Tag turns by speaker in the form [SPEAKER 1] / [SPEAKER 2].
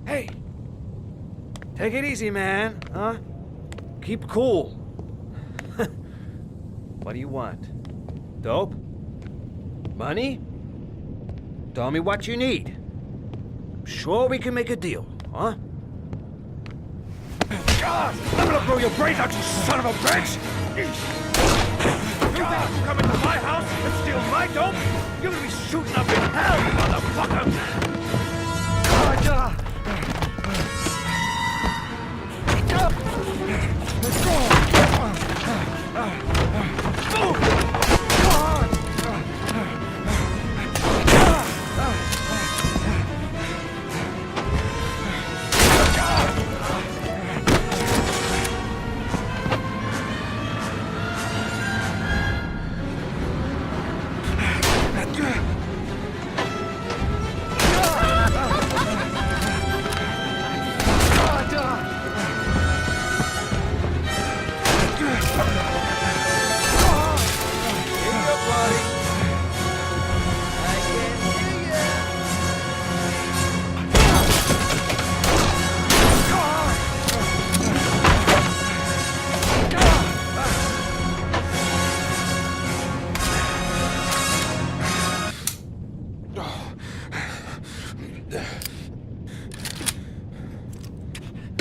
[SPEAKER 1] Hey! Take it easy, man, huh? Keep cool. What do you want? Dope? Money? Tell me what you need. I'm sure we can make a deal, huh? God, I'm gonna blow your brains out, you son of a bitch! You think you come into my house and steal my dope? You're gonna be shooting up in hell, you motherfucker!